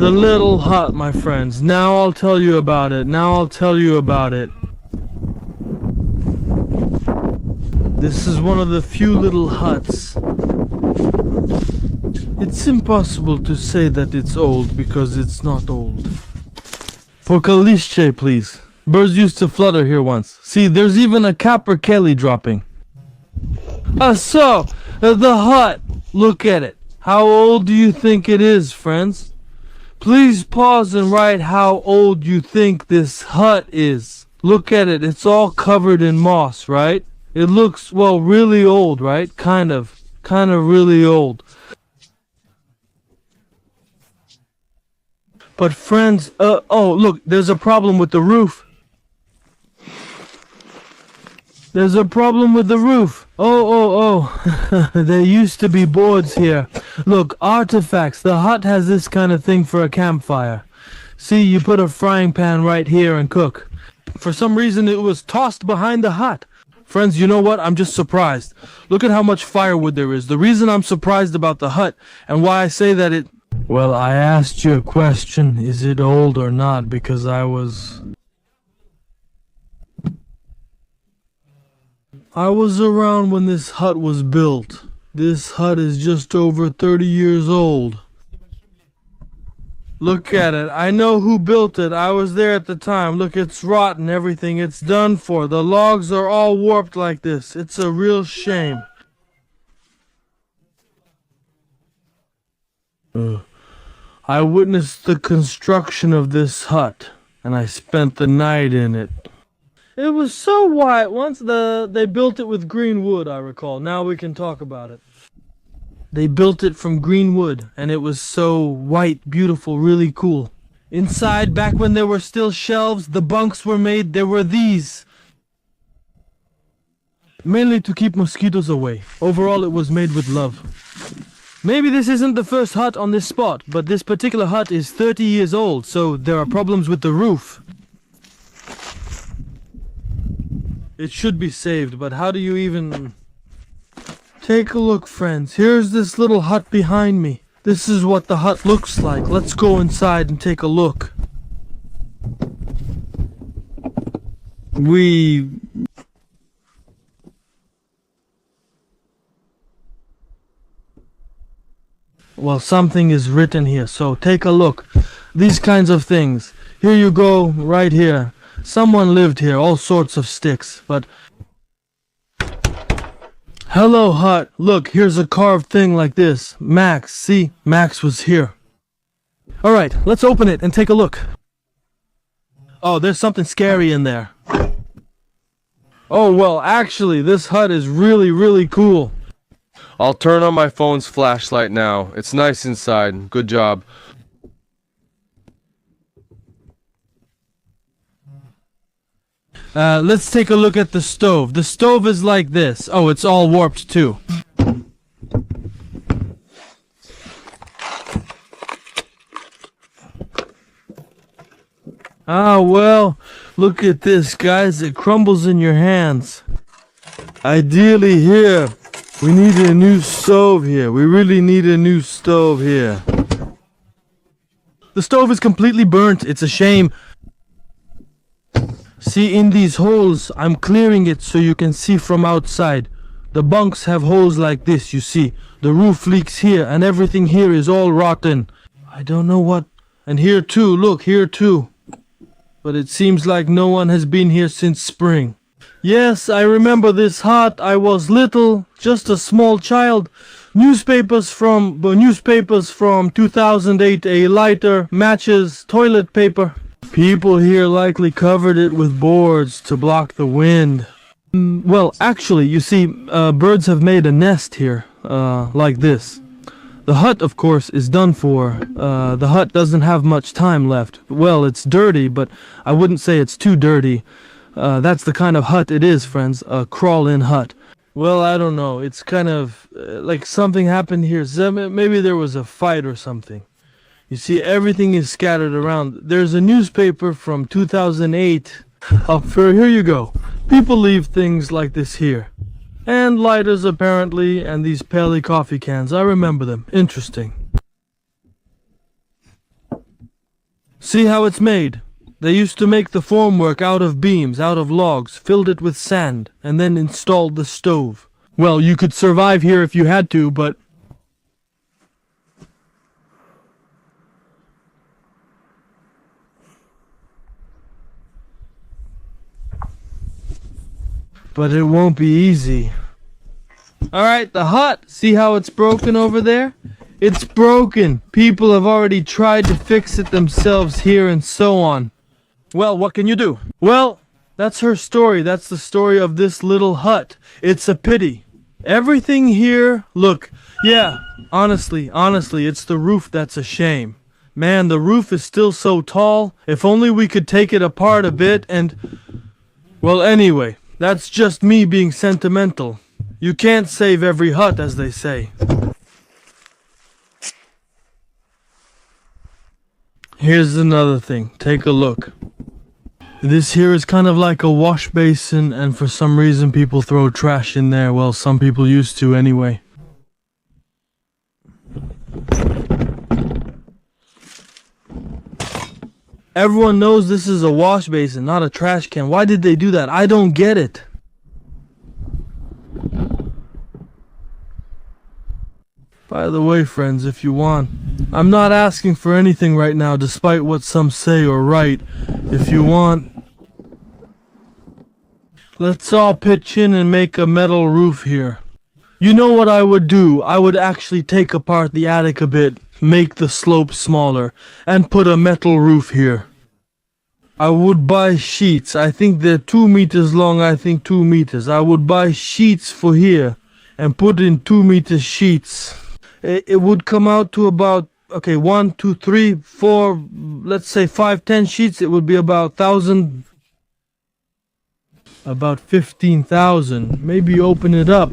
The little hut, my friends. Now I'll tell you about it. This is one of the few little huts. It's impossible to say that it's old because it's not old. Pokaliście, please. Birds used to flutter here once. See, there's even a Capper Kelly dropping. The hut. Look at it. How old do you think it is, friends? Please pause and write how old you think this hut is. Look at it. It's all covered in moss, right? It looks, well, really old, right? Kind of really old. But friends, oh, look, there's a problem with the roof. There's a problem with the roof. Oh. There used to be boards here. Look, artifacts. The hut has this kind of thing for a campfire. See, you put a frying pan right here and cook. For some reason, it was tossed behind the hut. Friends, you know what? I'm just surprised. Look at how much firewood there is. The reason I'm surprised about the hut and why I say that it... Well, I asked you a question. Is it old or not? Because I was around when this hut was built. This hut is just over 30 years old. Look at it. I know who built it. I was there at the time. Look, it's rotten, everything. It's done for. The logs are all warped like this. It's a real shame. I witnessed the construction of this hut, and I spent the night in it. It was so white. Once they built it with green wood, I recall. Now we can talk about it. They built it from green wood, and it was so white, beautiful, really cool. Inside, back when there were still shelves, the bunks were made. There were these. Mainly to keep mosquitoes away. Overall, it was made with love. Maybe this isn't the first hut on this spot, but this particular hut is 30 years old, so there are problems with the roof. It should be saved, but how do you even... Take a look, friends. Here's this little hut behind me. This is what the hut looks like. Let's go inside and take a look. Well, something is written here, so take a look. These kinds of things. Here you go, right here. Someone lived here, all sorts of sticks, but... Hello, hut. Look, here's a carved thing like this. Max, see? Max was here. Alright, let's open it and take a look. Oh, there's something scary in there. Oh, well, actually, this hut is really, really cool. I'll turn on my phone's flashlight now. It's nice inside. Good job. Let's take a look at the stove. The stove is like this. Oh, it's all warped too. Ah, well, look at this, guys. It crumbles in your hands. Ideally here, we need a new stove here. We really need a new stove here. The stove is completely burnt. It's a shame. See, in these holes, I'm clearing it so you can see from outside. The bunks have holes like this, you see. The roof leaks here, and everything here is all rotten. I don't know what... And here too, look, here too. But it seems like no one has been here since spring. Yes, I remember this hut. I was little, just a small child. Newspapers from 2008, a lighter, matches, toilet paper. People here likely covered it with boards to block the wind. Well, actually, you see, birds have made a nest here, like this. The hut, of course, is done for. The hut doesn't have much time left. Well, it's dirty, but I wouldn't say it's too dirty. That's the kind of hut it is, friends, a crawl-in hut. Well, I don't know. It's kind of like something happened here. Maybe there was a fight or something. You see, everything is scattered around. There's a newspaper from 2008. Here you go. People leave things like this here. And lighters, apparently, and these Pele coffee cans. I remember them. Interesting. See how it's made? They used to make the formwork out of beams, out of logs, filled it with sand, and then installed the stove. Well, you could survive here if you had to, but... But it won't be easy. Alright, the hut. See how it's broken over there? It's broken. People have already tried to fix it themselves here and so on. Well, what can you do? Well, that's her story. That's the story of this little hut. It's a pity. Everything here, look, yeah, honestly, it's the roof that's a shame. Man, the roof is still so tall. If only we could take it apart a bit and... Well, anyway, that's just me being sentimental. You can't save every hut, as they say. Here's another thing. Take a look. This here is kind of like a wash basin, and for some reason people throw trash in there. Well, some people used to anyway. Everyone knows this is a wash basin, not a trash can. Why did they do that? I don't get it. By the way, friends, if you want, I'm not asking for anything right now, despite what some say or write. If you want, let's all pitch in and make a metal roof here. You know what I would do? I would actually take apart the attic a bit, make the slope smaller, and put a metal roof here. I would buy sheets. I think they're 2 meters long, I think 2 meters. I would buy sheets for here and put in 2-meter sheets. It would come out to about, okay, 1, 2, 3, 4, let's say 5, 10 sheets. It would be about 1,000, about 15,000. Maybe open it up.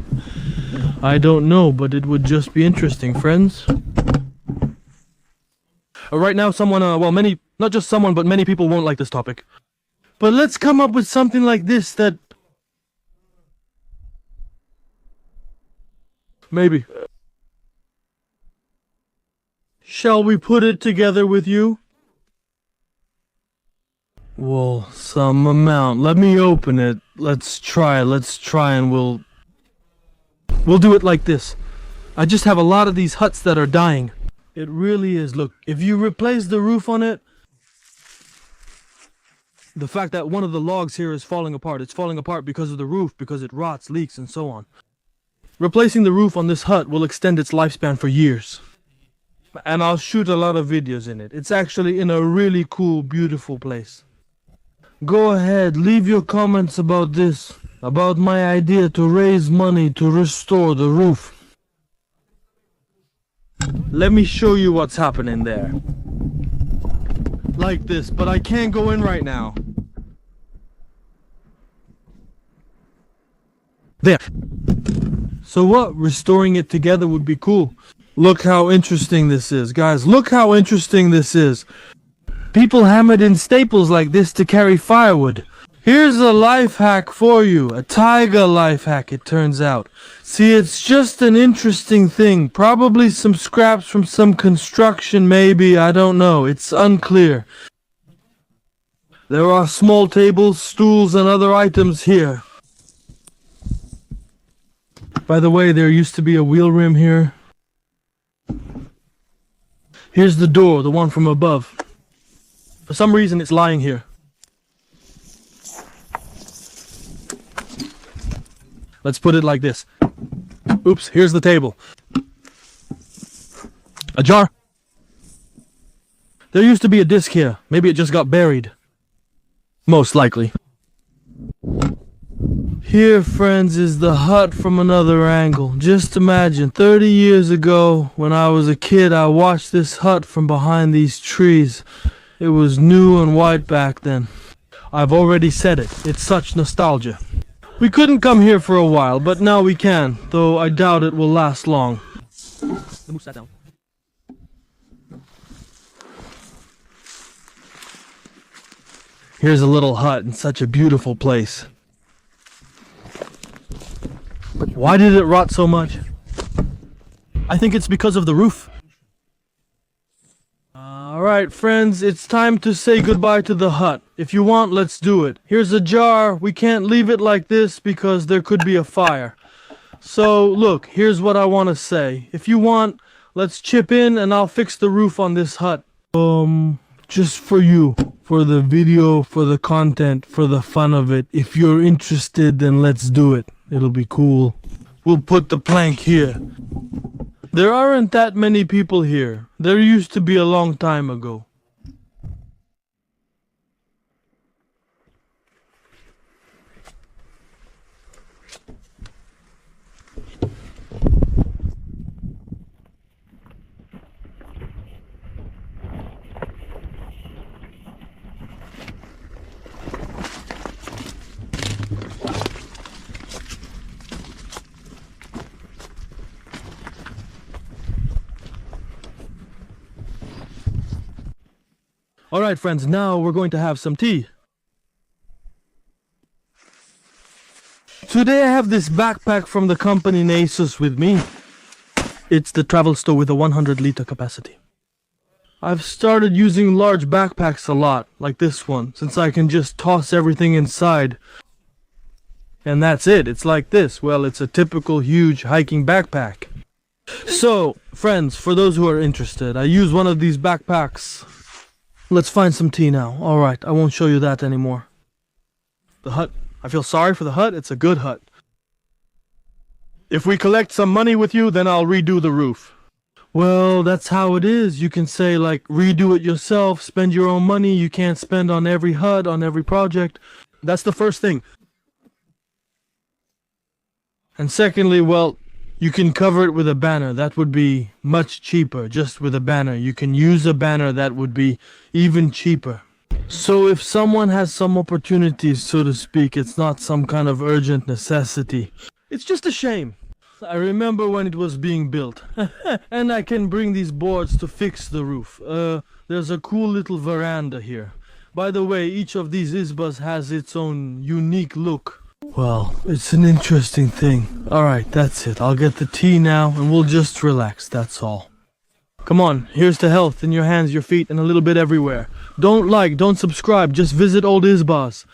I don't know, but it would just be interesting, friends. Right now, someone, well, many, not just someone, but many people won't like this topic. But let's come up with something like this that... Maybe. Shall we put it together with you? Well, some amount. Let me open it. Let's try and we'll do it like this. I just have a lot of these huts that are dying. It really is. Look, if you replace the roof on it, the fact that one of the logs here is falling apart, it's falling apart because of the roof, because it rots, leaks, and so on. Replacing the roof on this hut will extend its lifespan for years. And I'll shoot a lot of videos in it. It's actually in a really cool, beautiful place. Go ahead, leave your comments about this, about my idea to raise money to restore the roof. Let me show you what's happening there. Like this, but I can't go in right now. There. So what? Restoring it together would be cool. Look how interesting this is, guys. Look how interesting this is. People hammered in staples like this to carry firewood. Here's a life hack for you. A tiger life hack, it turns out. See, it's just an interesting thing. Probably some scraps from some construction, maybe. I don't know. It's unclear. There are small tables, stools, and other items here. By the way, there used to be a wheel rim here. Here's the door, the one from above. For some reason, it's lying here. Let's put it like this. Oops, here's the table. A jar. There used to be a disc here. Maybe it just got buried. Most likely. Here, friends, is the hut from another angle. Just imagine, 30 years ago, when I was a kid, I watched this hut from behind these trees. It was new and white back then. I've already said it. It's such nostalgia. We couldn't come here for a while, but now we can, though I doubt it will last long. The moose sat down. Here's a little hut in such a beautiful place. But why did it rot so much? I think it's because of the roof. Alright, friends, it's time to say goodbye to the hut. If you want, let's do it. Here's a jar. We can't leave it like this because there could be a fire. So, look, here's what I want to say. If you want, let's chip in and I'll fix the roof on this hut. Just for you. For the video, for the content, for the fun of it. If you're interested, then let's do it. It'll be cool. We'll put the plank here. There aren't that many people here. There used to be a long time ago. Alright friends, now we're going to have some tea. Today I have this backpack from the company Nasus with me. It's the travel store with a 100-liter capacity. I've started using large backpacks a lot, like this one, since I can just toss everything inside. And that's it, it's like this. Well, it's a typical huge hiking backpack. So, friends, for those who are interested, I use one of these backpacks. Let's find some tea now. Alright, I won't show you that anymore. The hut. I feel sorry for the hut. It's a good hut. If we collect some money with you, then I'll redo the roof. Well, that's how it is. You can say, like, redo it yourself, spend your own money. You can't spend on every hut, on every project. That's the first thing. And secondly, well, you can cover it with a banner. That would be much cheaper, just with a banner. You can use a banner that would be even cheaper. So if someone has some opportunities, so to speak, it's not some kind of urgent necessity. It's just a shame. I remember when it was being built. And I can bring these boards to fix the roof. There's a cool little veranda here. By the way, each of these izbas has its own unique look. Well, it's an interesting thing. Alright, that's it. I'll get the tea now and we'll just relax, that's all. Come on, here's to health in your hands, your feet, and a little bit everywhere. Don't subscribe, just visit old Izbas.